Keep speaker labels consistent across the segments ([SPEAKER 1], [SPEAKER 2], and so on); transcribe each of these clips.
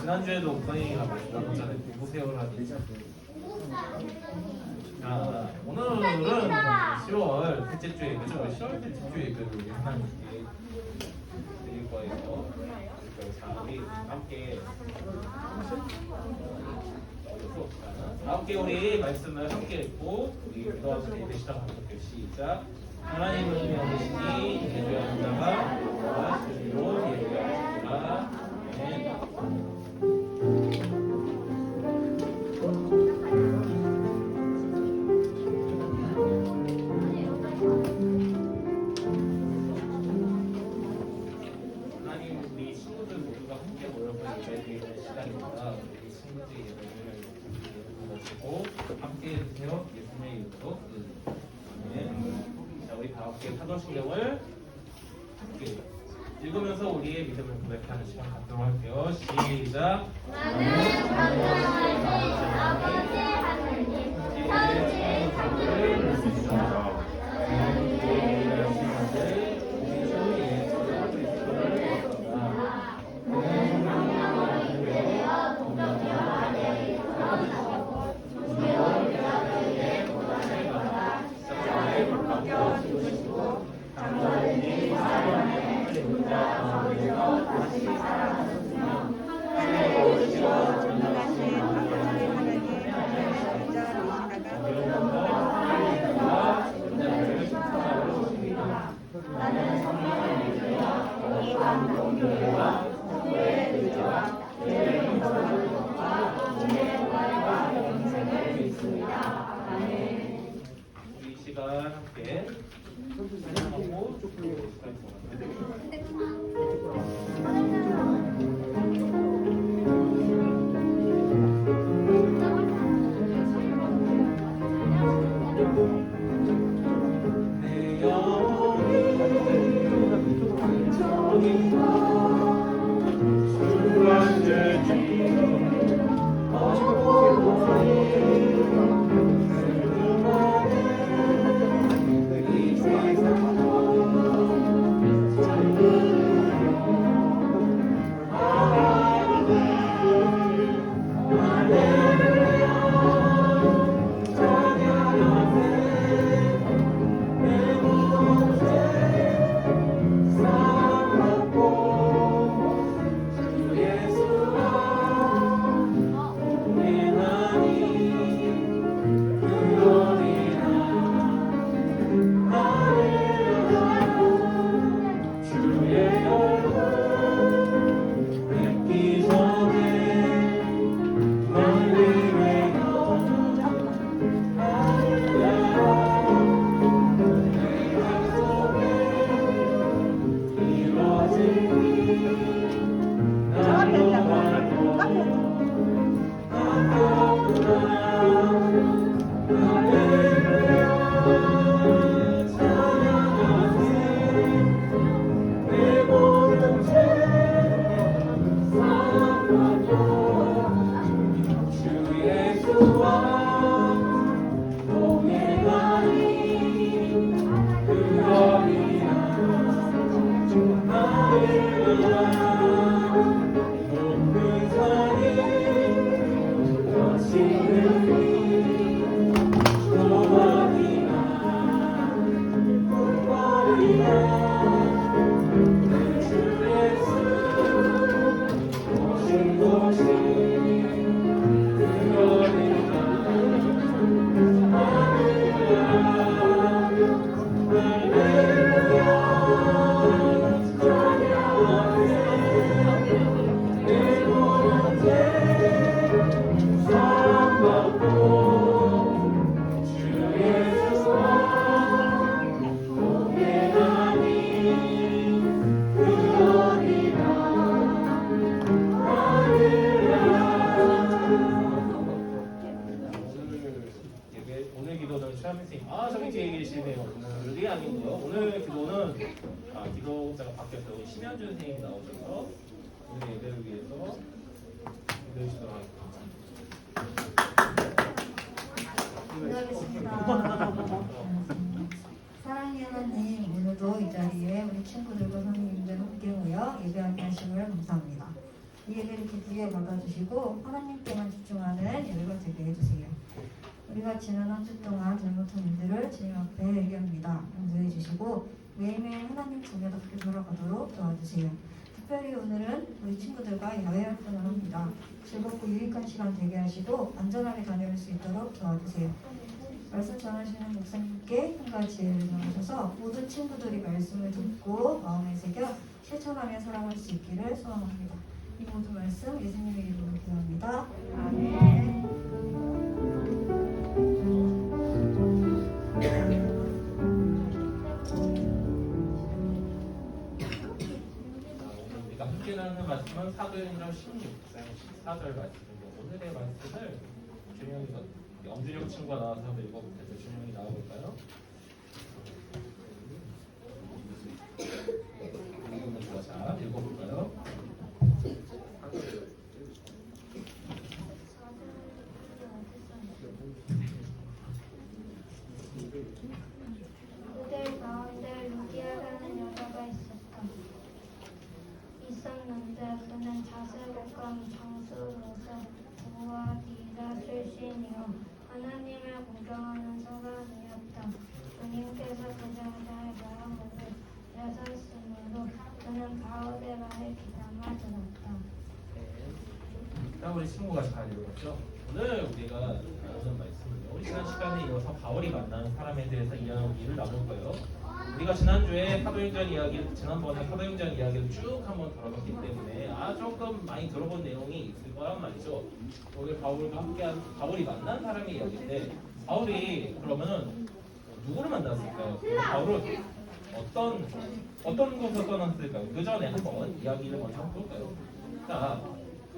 [SPEAKER 1] 지난주에도 옥선이가 말씀하셨잖아요. 보세요라는. 자, 오늘은 10월 둘째 주에, 그죠? 10월 둘째 주에 그 하나님께 드릴 거예요. 자, 우리 함께 우리 말씀을 함께 읽고 우리 기도하면서 예배 시작하도록 할게요. 시작. 하나님을 믿으시니 예배하는 자가 여호와 주시로 예배하시리라. 아멘. 함께 해주세요. 예수님의 이름으로. 자, 우리 다 함께 사도신경을 함께 읽으면서 우리의 믿음을 고백하는 시간 갖도록 할게요. 시작.
[SPEAKER 2] 나는 전능하신 아버지 하느님 천지의 주를 믿습니다.
[SPEAKER 1] 이 시간 함께 찬양하고 저기 뒤에 계시네요. 오늘이 아니고요. 오늘 기도는 기도자가 바뀌었어요. 우리 심현준 선생님이 나오셔서 오늘 예배를 위해서 기도해 주시도록 하겠습니다.
[SPEAKER 3] 사랑의 하나님, 오늘도 이 자리에 우리 친구들과 선생님들 함께 모여 예배하게 하심을 감사합니다. 이 얘기를 기쁘게 받아주시고 하나님께만 집중하는 예배가 되게 해주세요. 우리가 지난 한 주 동안 잘못한 일들을 주님 앞에 얘기합니다. 용서해 주시고 매일매일 하나님 자녀답게 돌아가도록 도와주세요. 특별히 오늘은 우리 친구들과 야외 활동을 합니다. 즐겁고 유익한 시간 되게 하시고 안전하게 다녀올 수 있도록 도와주세요. 말씀 전하시는 목사님께 힘과 지혜를 전하셔서 모든 친구들이 말씀을 듣고 마음에 새겨 실천하며 살아갈 수 있기를 소원합니다. 이 모든 말씀 예수님의 이름으로 기도합니다. 아멘.
[SPEAKER 1] 오늘 우리가 함께 나누는 말씀은 사도행전 16장 14절 말씀인데 오늘의 말씀을 준영이가 엄준혁 친구가 나와서 한번 읽어볼 텐데 준영이 나와볼까요? 자, 읽어볼까요?
[SPEAKER 2] 그들 가운데 루디아라는 여자가 있었는데 그는 자세곡감 장수로서 무아디라 출신이요 하나님을 공경하는 사람이었다. 주님께서 그 자의 마음을 여셨으므로 그는 가우데 말을 귀담아 들었다.
[SPEAKER 1] 자, 우리 친구가 잘 읽었죠? 오늘 우리가 나누는 말씀은요. 지난 시간에 이어서 바울이 만나는 사람에 대해서 이야기를 나눌 거예요. 우리가 지난주에 사도행전 이야기를 지난번에 사도행전 이야기를 쭉 한번 다뤄봤기 때문에 조금 많이 들어본 내용이 있을 거란 말이죠. 오늘 바울과 함께한 바울이 만난 사람의 이야기인데 바울이 그러면은 누구를 만났을까요? 바울은 어떤 곳에서 떠났을까요? 그 전에 한번 이야기를 먼저 볼까요? 자,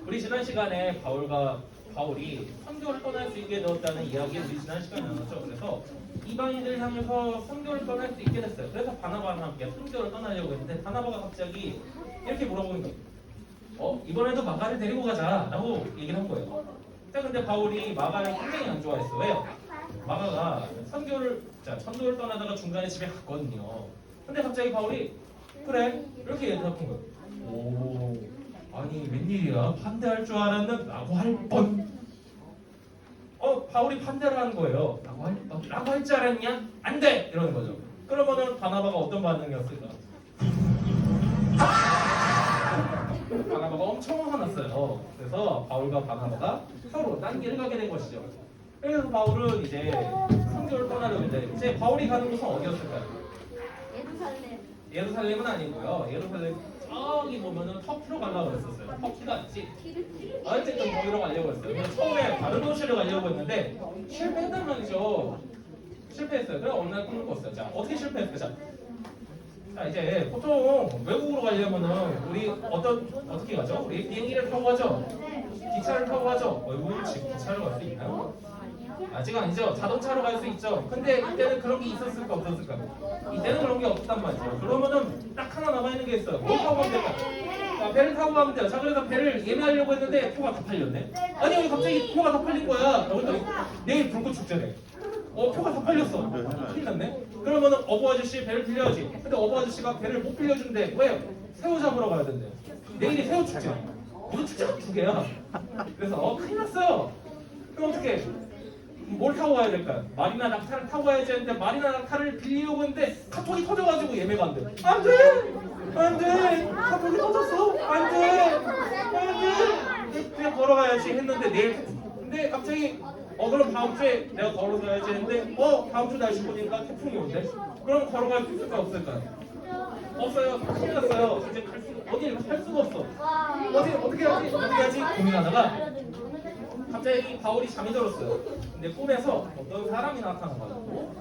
[SPEAKER 1] 우리 지난 시간에 바울이 선교를 떠날 수 있게 되었다는 이야기를 우리 지난 시간에 나눴죠. 그래서 이방인들 향해서 선교를 떠날 수 있게 됐어요. 그래서 바나바와 함께 선교를 떠나려고 했는데 바나바가 갑자기 이렇게 물어보는 거예요. 이번에도 마가를 데리고 가자라고 얘기를 한 거예요. 자, 근데 바울이 마가를 굉장히 안 좋아했어. 왜요? 마가가 선교를 떠나다가 중간에 집에 갔거든요. 근데 갑자기 바울이 그래 이렇게 얘기한 거예요. 오, 아니 웬일이야? 반대할 줄 알았는 라고 할 뻔. 바울이 반대를 하는 거예요. 라고 할 줄 알았냐? 안 돼! 이러는 거죠. 그러면은 바나바가 어떤 반응이었을까? 바나바가 엄청 화났어요. 그래서 바울과 바나바가 서로 딴 길을 가게 된 것이죠. 그래서 바울은 이제 선교를 떠나려고 했는데 이제 바울이 가는 곳은 어디였을까요? 예루살렘은 아니고요. 예루살렘 저기 보면은 터키로 가려고 했었어요. 터키가 아니지. 어쨌든 거기로 가려고 했어요. 그래서 처음에 다른 도시를 가려고 했는데 실패했단 말이죠. 실패했어요. 그래서 어느 날 꿈을 꿨어요. 자, 어떻게 실패했어요? 자, 이제 보통 외국으로 가려면은 우리 어떻게 가죠? 우리 비행기를 타고 가죠? 기차를 타고 가죠? 지금 기차로 갈 수 있나요? 아직 아니죠. 자동차로 갈 수 있죠. 근데 이때는 그런 게 있었을까 없었을까? 이때는 그런 게 없단 말이죠. 그러면은 딱 하나 남아있는 게 있어요. 뭘 타고 가면 될까? 자, 배를 타고 가면 돼요. 자, 그래서 배를 예매하려고 했는데 표가 다 팔렸네. 아니 여기 갑자기 표가 다 팔린 거야. 그랬더니 내일 불꽃 축제래. 표가 다 팔렸어. 큰일 났네. 그러면은 어부 아저씨 배를 빌려야지. 근데 어부 아저씨가 배를 못 빌려준대. 왜? 새우 잡으러 가야 된대. 내일이 새우 축제. 무슨 축제가 2개야. 그래서 큰일 났어요. 그럼 어떻게? 뭘 타고 가야 될까요? 말이나 낙타를 타고 가야지 했는데 말이나 낙타를 빌리려고 했는데 카톡이 터져가지고 예매가 안 돼. 안 돼! 안 돼! 카톡이 터졌어! 안 돼! 안 돼! 그냥 걸어가야지 했는데 내일 근데 갑자기 그럼 다음 주에 내가 걸어가야지 했는데 다음 주 날씨 보니까 태풍이 온대. 그럼 걸어갈 수 있을까 없을까요? 없어요. 큰일 났어요. 이제 어디 갈 수가 없어. 어떻게 하지? 고민하다가 갑자기 바울이 잠이 들었어요. 근데 꿈에서 어떤 사람이 나타나가지고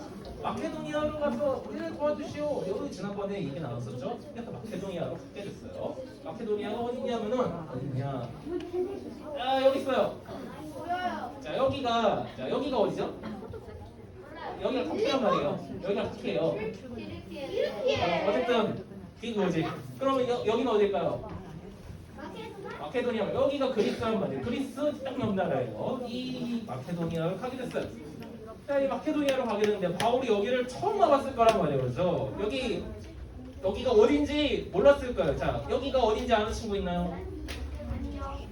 [SPEAKER 1] 마케도니아로 가서 우리를 도와주시오. 여기 지난번에 얘기 나눴었죠? 그래서 마케도니아로 가게 됐어요. 마케도니아가 어디냐면은 어디냐? 여기 있어요. 자, 여기가 어디죠? 여기가 터키란 말이에요. 여기가 터키예요. 어쨌든 그거지. 그러면 여기는 어딜까요? 마케도니아. 여기가 그리스란 말이에요. 그리스 딱 옆 나라예요. 이 마케도니아를 가게 됐어요. 자, 이 마케도니아로 가게 됐는데 바울이 여기를 처음 와봤을 거란 말이에요. 그렇죠? 여기가 어딘지 몰랐을 거예요. 자, 여기가 어딘지 아는 친구 있나요?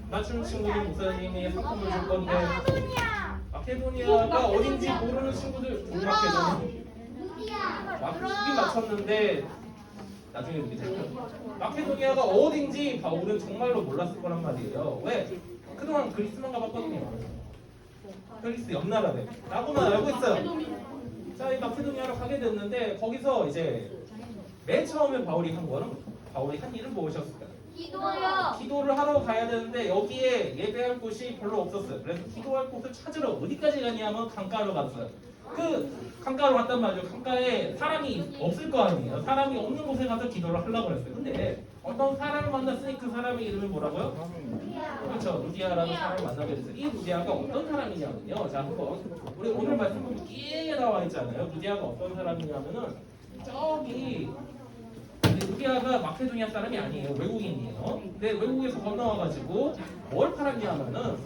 [SPEAKER 1] 맞춘 친구들 목사님이 상품을 줄 건데 마케도니아가 어딘지 모르는 친구들 맞추긴 맞췄는데 나중에 밑에 마케도니아가 어딘지 바울은 정말로 몰랐을 거란 말이에요. 왜? 그동안 그리스만 가봤거든요. 그리스 옆 나라네. 나고만 알고 있어요. 자, 이 마케도니아로 가게 됐는데 거기서 이제 맨 처음에 바울이 한 일은 무엇이었을까요?
[SPEAKER 4] 기도요.
[SPEAKER 1] 기도를 하러 가야 되는데 여기에 예배할 곳이 별로 없었어요. 그래서 기도할 곳을 찾으러 어디까지 가냐면 강가로 갔어요. 그 강가로 갔단 말이죠. 강가에 사람이 없을 거 아니에요. 사람이 없는 곳에 가서 기도를 하려고 그랬어요. 근데 어떤 사람을 만났으니 그 사람의 이름이 뭐라고요? 그렇죠. 루디아라는 사람을 만나게 됐어요. 이 루디아가 어떤 사람이냐면요. 자, 한번 우리 오늘 말씀 보면 길게 나와 있잖아요. 루디아가 어떤 사람이냐면은 저기 루디아가 마케도니아 사람이 아니에요. 외국인이에요. 근데 외국에서 건너와가지고 뭘 팔았냐면은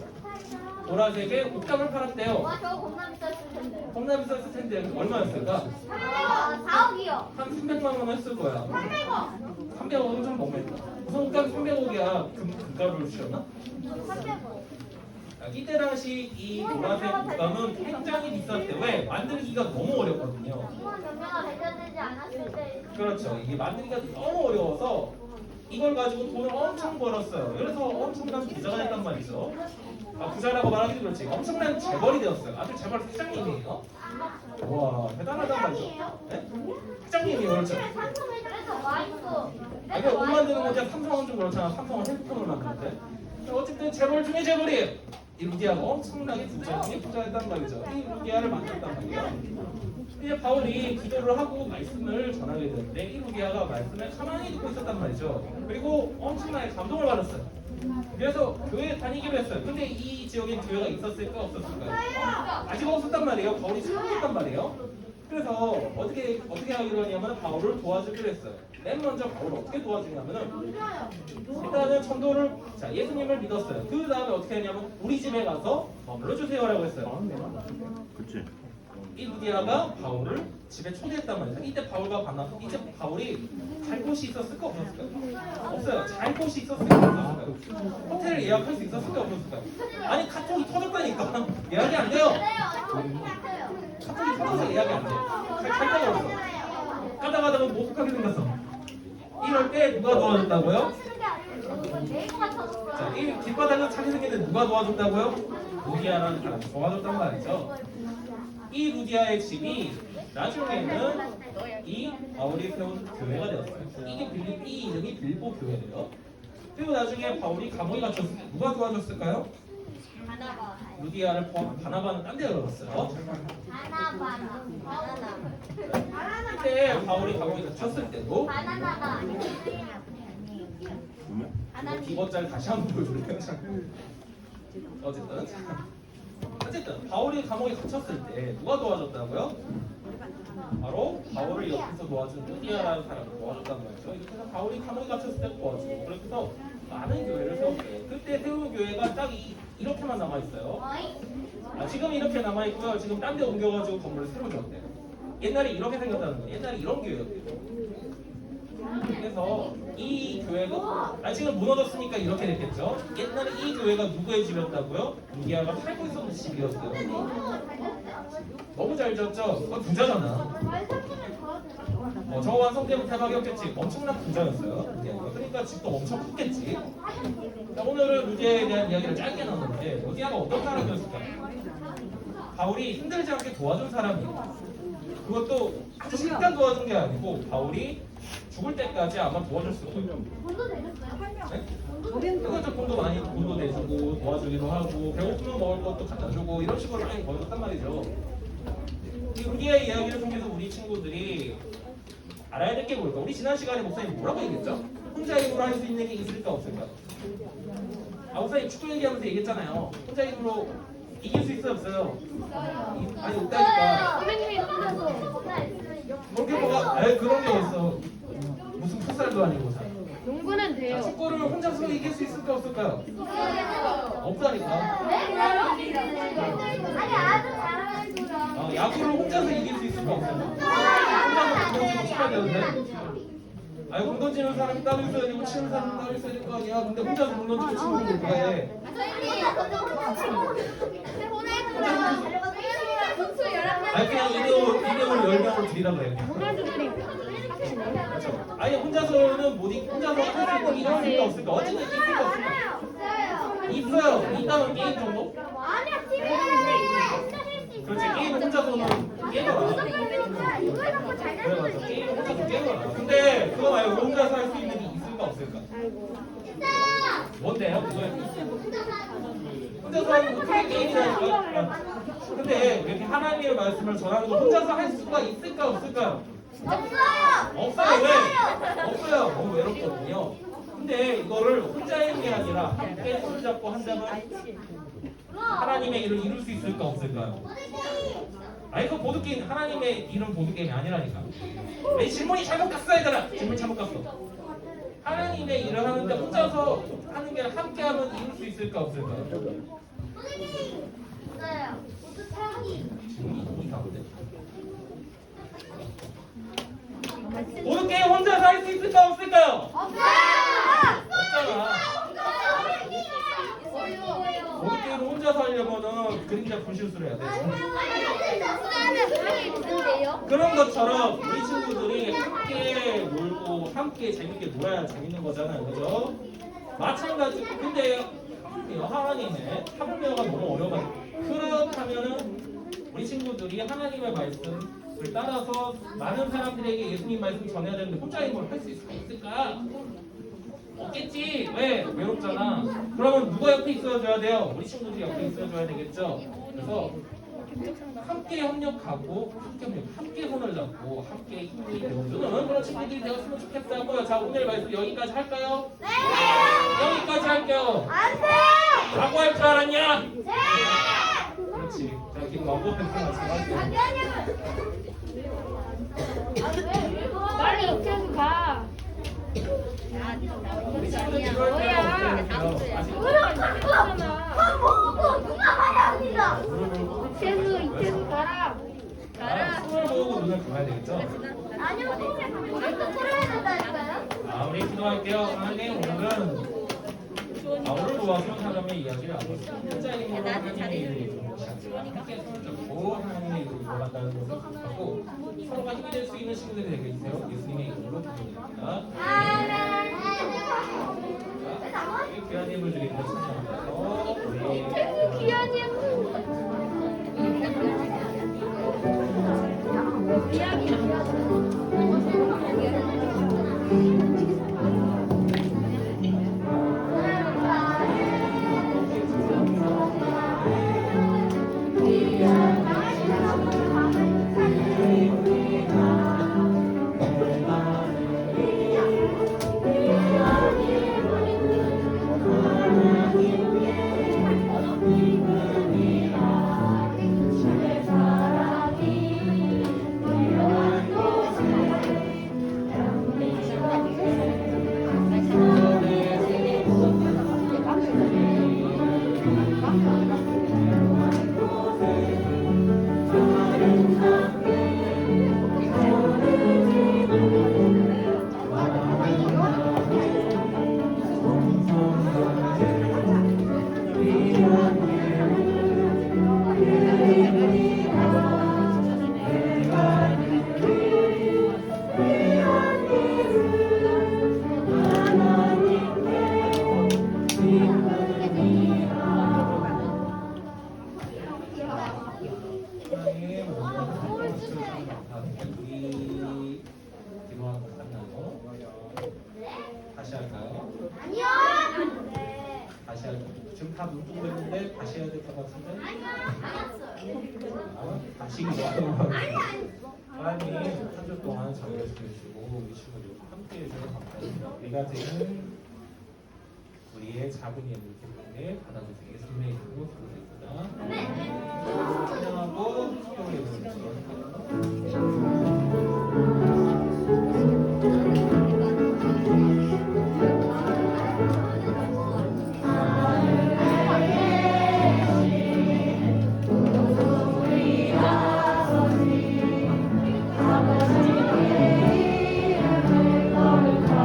[SPEAKER 1] 보라색의 옷감을 팔았대요.
[SPEAKER 4] 와, 저거 겁나 비쌌을 텐데.
[SPEAKER 1] 겁나 비쌌을 텐데 얼마였을까?
[SPEAKER 4] 4억이요.
[SPEAKER 1] 한 300만 원 했을 거야.
[SPEAKER 4] 300원.
[SPEAKER 1] 300억은 좀 너무했다. 무슨 옷감이 300억이야? 금가루를 주셨나?
[SPEAKER 4] 300원.
[SPEAKER 1] 이때 당시 이 보라색 옷감은 굉장히 비쌌대. 왜? 만들기가 너무 어렵거든요.
[SPEAKER 4] 이건 전면가 발전되지 않았을 때.
[SPEAKER 1] 그렇죠. 이게 만들기가 너무 어려워서 이걸 가지고 돈을 엄청 벌었어요. 그래서 엄청난 부자가 됐단 말이죠. 부자라고 말하기도 그렇지. 엄청난 재벌이 되었어요. 아주 재벌 회장님이에요. 와, 대단하단 말이죠. 네? 회장님이에요. 그렇죠.
[SPEAKER 4] 삼성을 그래서 와이프.
[SPEAKER 1] 이게 옷 만드는 건데 삼성은 좀 그렇잖아. 삼성은 핸드폰을 만드는데. 어쨌든 재벌 중에 재벌이에요. 이 루디아가 엄청나게 부자 중에 부자였단 말이죠. 이 루디아를 만났단 말이에요. 이제 바울이 기도를 하고 말씀을 전하게 되는데 이 루디아가 말씀을 가만히 듣고 있었단 말이죠. 그리고 엄청나게 감동을 받았어요. 그래서 교회에 다니기로 했어요. 근데 이 지역에 교회가 있었을까 없었을까요? 아직 없었단 말이에요. 바울이 처음이었단 말이에요. 그래서 어떻게 하기로 하냐면 바울을 도와주기로 했어요. 맨 먼저 바울을 어떻게 도와주냐면은 일단은 전도를 예수님을 믿었어요. 그 다음에 어떻게 하냐면 우리 집에 가서 머물러주세요라고 했어요.
[SPEAKER 5] 그치.
[SPEAKER 1] 이 루디아가 바울을 집에 초대했단 말이죠. 이때 바울과 만나서 이제 바울이 잘 곳이 있었을까 없었을까요? 없어요. 잘 곳이 있었을까 없었을까요? 호텔을 예약할 수 있었을까 없었을까요? 아니 카톡이 터졌다니까 예약이 안 돼요. 카톡이 터져서 예약이 안 돼요. 갈 데가 없어. 가다가 못 가게 생겼어. 이럴 때 누가 도와줬다고요? 자, 이 길바닥은 차게 생겼는데 누가 도와줬다고요? 루디아라는 사람이 도와줬단 말이죠. 이 루디아의 집이 나중에는 이 바울이 세운 교회가 되었어요. 이 이름이 빌보 교회래요. 그리고 나중에 바울이 감옥에 갇혔을 때 누가 도와줬을까요? 루디아를 포함한 바나바는 딴 데 열었어요. 이때 바울이 감옥에 갇혔을 때도
[SPEAKER 4] 바나나가
[SPEAKER 1] 이것잘 다시 한번 보여줄래요? 어쨌든 바울이 감옥에 갇혔을 때 누가 도와줬다고요? 바로 바울을 옆에서 도와준 루디아라는 사람을 도와줬단 말이죠. 이렇게 해서 바울이 감옥에 갇혔을 때 도와주고 그렇게 해서 많은 교회를 세웠어요. 그때 세운 교회가 딱 이렇게만 남아있어요. 지금 이렇게 남아있고요. 지금 딴 데 옮겨가지고 건물을 새로 지었대요. 옛날에 이렇게 생겼다는 거예요. 옛날에 이런 교회였대요. 그래서 이 교회가 지금 무너졌으니까 이렇게 됐겠죠. 옛날에 이 교회가 누구의 집이었다고요? 루디아가 살고 있었던 집이었어요. 너무 잘 지었죠? 부자잖아. 저 완성되면 대박이었겠지. 엄청난 부자였어요. 루디아가. 그러니까 집도 엄청 컸겠지. 자, 오늘은 루디아에 대한 이야기를 짧게 나눴는데 루디아가 어떤 사람이었을까요? 바울이 힘들지 않게 도와준 사람이에요. 그것도 아주 잠깐 도와준 게 아니고 바울이 죽을 때까지 아마 도와줬을 거예요.
[SPEAKER 4] 돈도 되셨어요?
[SPEAKER 1] 네? 그것도 돈도 내주고 도와주기도 하고 배고프면 먹을 것도 갖다 주고 이런 식으로 많이 도와줬단 말이죠. 이 루디아의 이야기를 통해서 우리 친구들이 알아야 될 게 뭘까? 우리 지난 시간에 목사님 뭐라고 얘기했죠? 혼자 힘으로 할 수 있는 게 있을까 없을까? 목사님 축구 얘기하면서 얘기했잖아요. 혼자 힘으로 이길 수 있어요 없어요? 아니 없다니까.
[SPEAKER 4] 선생님이 너무
[SPEAKER 1] 그렇게 뭐가 그런 게 어딨어. 무슨 풋살도 아니고
[SPEAKER 4] 농구는 돼요.
[SPEAKER 1] 축구를 혼자서 이길 수 있을까 없을까요? 없다니까.
[SPEAKER 4] 아니 아주 잘하는 거죠.
[SPEAKER 1] 야구를 혼자서 이길 수 있을까 없을까? 혼자서 그냥 치고 쳐야 되는데 아니 공 던지는 사람이 따로 있어야 되고 치는 사람이 따로 있어야 될 거 아니야. 근데 혼자서 공 던지고 치는 게 누가 해? 아니 그냥 이대로 10명을 드리라고 해요. 그렇죠. 아니 혼자서는 혼자서 할 수 있는 일이 있을까 없을까? 어쨌든 있을까 없을까? 있어요. 있다면 게임 정도? 그렇지. 게임은 혼자서는 게임을 안 하죠. 그래 맞아. 게임은 혼자서 게임을 안 하죠. 근데 그거 말고 혼자서 할 수 있는 일이 있을까 없을까? 뭔데요? 혼자서 하는 거 그게 게임이라니까. 근데 이렇게 하나님의 말씀을 전하는 거 혼자서 할 수가 있을까 없을까요? 없어요. 왜? 없어요. 너무 외롭거든요. 근데 이거를 혼자의 일이 아니라 함께 손을 잡고 한다면 하나님의 일을 이룰 수 있을까 없을까요? 아니 그 보드게임 하나님의 일은 보드게임이 아니라니까. 아니 질문이 잘못 갔어 얘들아. 질문 잘못 갔어. 하나님의 일을 하는데 혼자서 하는 게 함께하면 이룰 수 있을까 없을까요? 질문이 이상한데. 보드게임 혼자서 할 수 있을까 없을까요? 없잖아. 보드게임을 혼자서 하려면은 그림자 분실수를 해야 돼. 그런 것처럼 우리 친구들이 함께 놀고 함께 재밌게 놀아야 재밌는 거잖아요. 그죠? 마찬가지. 근데 하나님의 하물며가 너무 어려워요. 그렇다면은 우리 친구들이 하나님의 말씀을 따라서 많은 사람들에게 예수님 말씀 전해야 되는데 혼자 이걸 할 수 있을까? 없겠지. 왜? 외롭잖아. 그러면 누가 옆에 있어줘야 돼요? 우리 친구들이 옆에 있어줘야 되겠죠. 그래서 함께 협력하고 함께 손을 잡고 함께 힘이 되어주는 그런 친구들이 되었으면 좋겠다고요. 자, 오늘 말씀 여기까지 할까요? 네. 여기까지 할게요. 안 돼. 라고 할 줄 알았냐? 네. 그렇지. 자, 지금 왕복한테 말씀하세요.
[SPEAKER 4] 빨리 옆에서 가.
[SPEAKER 1] 우리 친구들 들어올 때가 없어요.
[SPEAKER 4] 이태수 가라.
[SPEAKER 1] 손을 모으고 눈을 감아야 되겠죠? 우리 기도할게요. 하나님 오늘은 오늘 도와준 사람의 이야기를 알았습니다. 혼자 힘으로 하나님의 일을 이루는 것이 아니라 함께 손을 잡고 하나님의 일을 이뤄간다는 것을 기억하고 서로가 힘이 될 수 있는 친구들이 되게 해주세요. 예수님의 이름으로 기도드립니다. 우리 귀하님을 드리는 찬양하면서 우리
[SPEAKER 4] 귀하님.
[SPEAKER 1] 다시 할까요?
[SPEAKER 2] 아니요.
[SPEAKER 1] 다시 할까요? 지금 다 눈뜨고 있는데 다시 해야 될 것 같은데? 다시 기도하는 거 하나님 한 주 동안 저희를 지켜주시고 우리 친구들과 함께 해주셔서 감사합니다. 우리가 드리는 우리의 작은 예물 기쁨에 받아주세요. 예수님의 이름으로 기도드립니다. 찬양하고 기도를 해주세요.
[SPEAKER 2] 아버지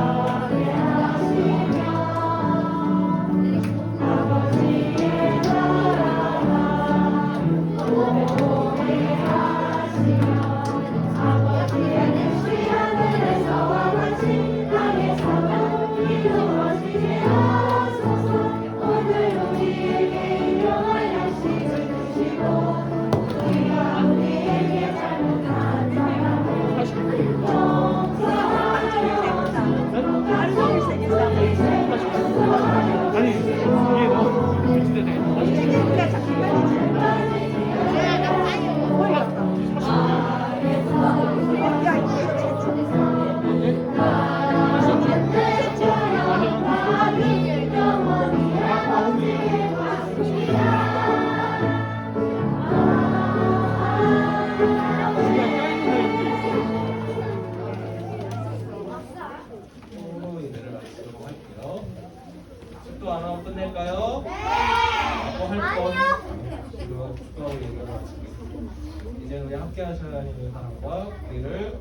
[SPEAKER 1] 될까요? 네. 아니요. 축하하고 얘기를 마치겠습니다. 이제 우리 함께 하실 하나님의 사랑과 우리를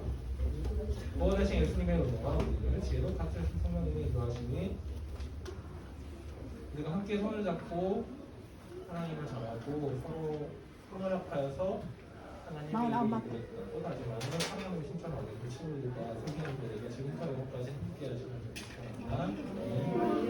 [SPEAKER 1] 구원하신 예수님의 은혜와 우리를 지혜로 다스리신 성령님이 인도하시니 우리가 함께 손을 잡고 하나님을 전하고 서로 손을 합하여서 하나님의 이름을 또 다시마는 하나님을 신청하게 그 친구들과 선생님들에게 지금부터 영원까지 함께 하시면 좋겠습니다.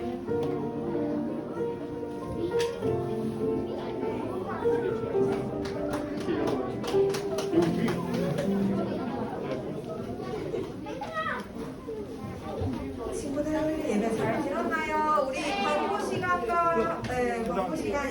[SPEAKER 3] 친구들 예배 잘 들었나요? 우리 광고 시간과 광고 시간이